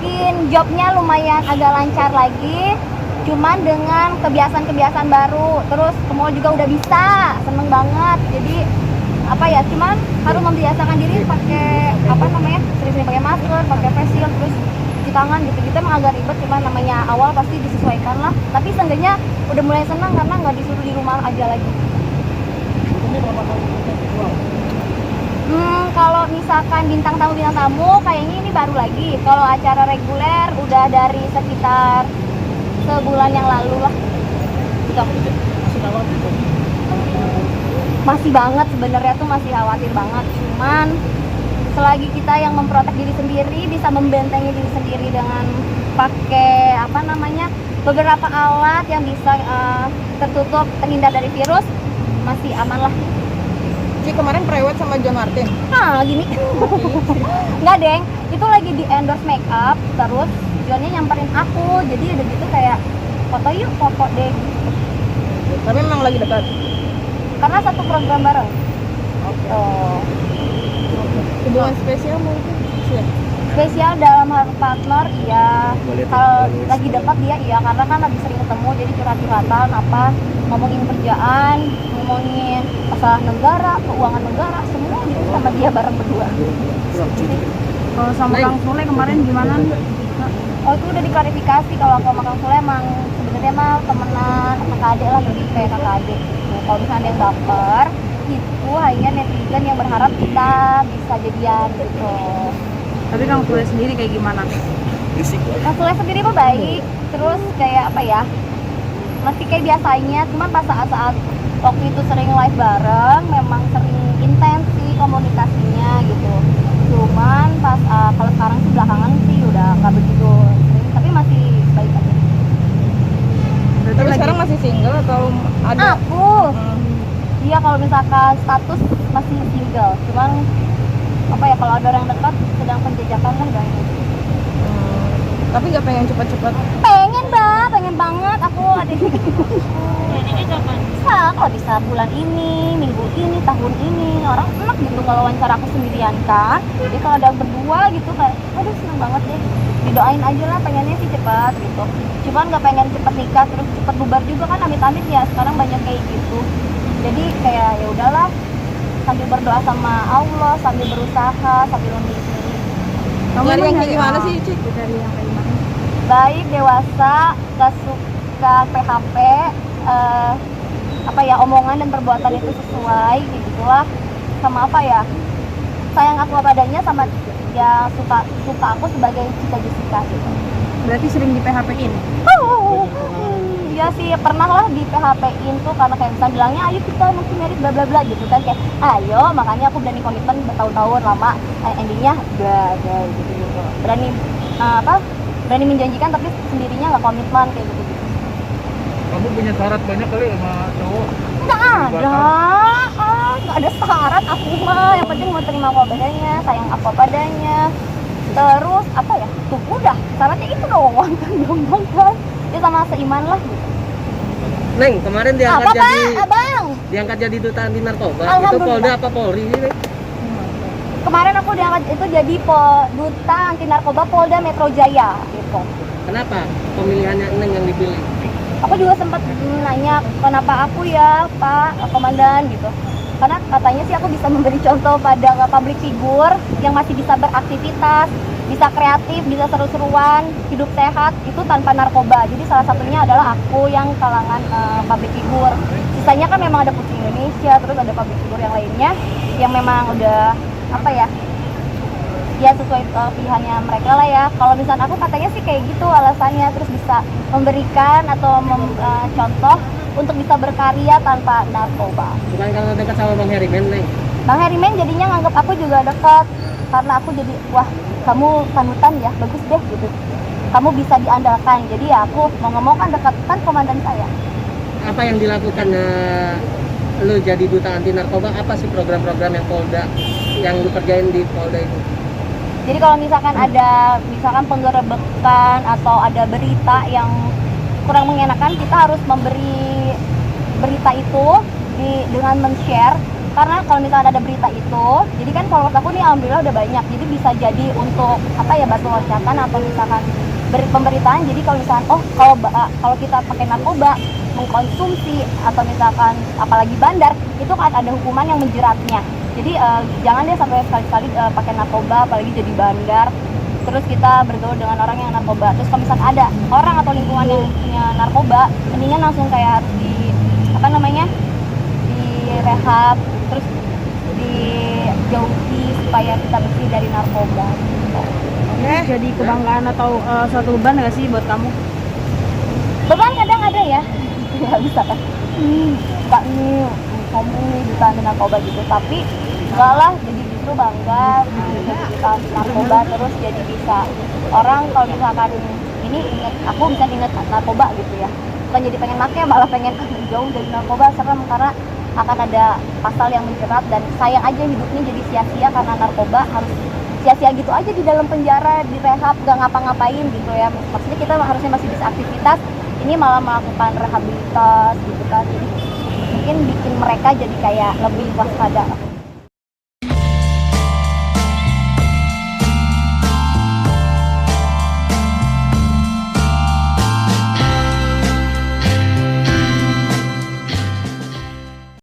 bikin jobnya lumayan agak lancar lagi, cuman dengan kebiasaan-kebiasaan baru. Terus ke mall juga udah bisa, seneng banget. Jadi apa ya, cuman harus membiasakan diri pakai apa namanya, sering-sering pakai masker, pakai face shield, terus cuci tangan gitu-gitu. Emang agak ribet, cuman namanya awal pasti disesuaikan lah. Tapi seenggaknya udah mulai senang karena nggak disuruh di rumah aja lagi. Kalau misalkan bintang tamu kayaknya ini baru lagi. Kalau acara reguler udah dari sekitar sebulan yang lalu lah. Gitu. Masih banget sebenarnya tuh, masih khawatir banget. Cuman selagi kita yang memprotek diri sendiri, bisa membentengi diri sendiri dengan pakai apa namanya, beberapa alat yang bisa tertutup, terhindar dari virus, masih aman lah. Jadi kemarin prewed sama John Martin. Gini. Nggak deng, itu lagi di endorse makeup, terus Johnnya nyamperin aku, jadi udah gitu kayak foto yuk, foto deh. Tapi memang lagi dekat. Karena satu program bareng. Oke. Hubungan spesial mungkin. Iya. Spesial dalam hal partner, iya. Kalau lagi dekat dia iya, karena kan lagi sering ketemu, jadi curhat-curhatan apa, ngomongin kerjaan, ngomongin masalah negara, keuangan negara, semua gitu sama dia bareng berdua. Kalau sama Kang Sule kemarin gimana? Oh, itu udah diklarifikasi kalau aku sama Kang Sule emang sebenarnya mah temenan, kakak adik lah, lebih kayak kakak adik gitu. Kalau misalnya ada yang baper, itu hanya netizen yang berharap kita bisa jadian gitu. Tapi Kang Sule sendiri kayak gimana? Kang Sule sendiri mah baik, terus kayak apa ya, masih kayak biasanya, cuman pas saat-saat waktu itu sering live bareng, memang sering intens sih komunikasinya gitu. Cuman pas kalau sekarang sih belakangan sih udah nggak begitu sering, tapi masih baik aja. Tapi sekarang masih single atau ada? Aku, iya kalau misalkan status masih single, cuman apa ya, kalau ada orang dekat sedang penjajakan lah banyak. Tapi nggak pengen cepet-cepet? Pengen banget aku ada. Bisa, kalau bisa bulan ini, minggu ini, tahun ini, orang enak gitu kalau wawancara aku sendirian kan. Jadi kalau ada berdua gitu kayak, aduh seneng banget deh. Didoain aja lah, pengennya sih cepat gitu. Cuman nggak pengen cepet nikah terus cepet bubar juga kan, amit-amit ya. Sekarang banyak kayak gitu. Jadi kayak ya udahlah, sambil berdoa sama Allah, sambil berusaha, sambil memilih. Nyari yang kayak gimana sih, Cik? Dari yang kayak gimana? Baik, dewasa, gak suka PHP, apa ya, omongan dan perbuatan itu sesuai gitu lah. Sama apa ya, sayang aku apa adanya, sama ya suka aku sebagai Cika Jessica gitu. Berarti sering di PHP-in? Ya sih, pernah lah di PHP-in tuh, karena kayak misalnya bilangnya ayo kita nanti merit bla bla bla gitu kan, kayak ayo, makanya aku berani komitmen bertahun-tahun lama, endingnya udah gitu. Berani menjanjikan tapi sendirinya nggak komitmen kayak gitu. Kamu punya syarat banyak kali sama cowok? Nggak ada syarat aku mah, yang penting mau terima aku apa adanya, sayang aku apa adanya. Terus apa ya, tuh udah, syaratnya itu doang kan, gampang kan, ya sama seiman lah gitu. Neng, kemarin diangkat Apa jadi Pak, Abang? diangkat jadi duta anti narkoba. Itu Alhamdulillah. Polda apa Polri sih, Neng? Kemarin aku diangkat itu jadi duta anti narkoba Polda Metro Jaya gitu. Kenapa pemilihannya Neng yang dipilih? Aku juga sempat nanya kenapa aku ya Pak Komandan gitu. Karena katanya sih aku bisa memberi contoh pada public figure yang masih bisa beraktivitas, bisa kreatif, bisa seru-seruan, hidup sehat itu tanpa narkoba. Jadi salah satunya adalah aku yang kalangan public figure. Sisanya kan memang ada Putri Indonesia, terus ada public figure yang lainnya yang memang udah apa ya, ya sesuai pilihannya mereka lah ya. Kalau misalnya aku katanya sih kayak gitu alasannya, terus bisa memberikan atau contoh untuk bisa berkarya tanpa narkoba. Bukan karena dekat sama Bang Herimen, Neng? Bang Herimen jadinya nganggap aku juga dekat karena aku jadi, wah kamu panutan ya, bagus deh gitu, kamu bisa diandalkan. Jadi ya aku mau nggak mau kan dekat, kan komandan saya. Apa yang dilakukan lu jadi duta anti narkoba? Apa sih program-program yang Polda yang lu kerjain di Polda itu? Jadi kalau misalkan ada penggerebekan atau ada berita yang kurang mengenakan, kita harus memberi berita itu dengan men-share karena kalau misalnya ada berita itu, jadi kan followers aku nih alhamdulillah udah banyak, jadi bisa jadi untuk apa ya, batu loncatan atau misalkan beri pemberitaan. Jadi kalau misalkan kalau kita pakai narkoba, mengkonsumsi atau misalkan apalagi bandar, itu kan ada hukuman yang menjeratnya. Jadi jangan deh sampai sekali-kali pakai narkoba, apalagi jadi bandar terus kita bergaul dengan orang yang narkoba. Terus kalau misalkan ada orang atau lingkungan yang punya narkoba, mendingan langsung kayak harus di apa namanya, di rehab, terus dijauhi supaya kita bersih dari narkoba gitu. Jadi kebanggaan atau suatu beban nggak sih buat kamu? Beban kadang ada ya, nggak bisa kan, nggak nih kamu nih bisa anti narkoba gitu, tapi enggak lah, jadi justru bangga jadi bisa anti narkoba. Terus jadi bisa orang kalau misalkan ini inget, aku bisa inget narkoba gitu ya, bukan jadi pengen make, malah pengen jauh dari narkoba, serem karena akan ada pasal yang menjerat dan sayang aja hidupnya jadi sia-sia karena narkoba, harus sia-sia gitu aja di dalam penjara, di rehab, gak ngapa-ngapain gitu ya. Maksudnya kita harusnya masih bisa aktivitas, ini malah melakukan rehabilitas gitu kan, jadi mungkin bikin mereka jadi kayak lebih waspada.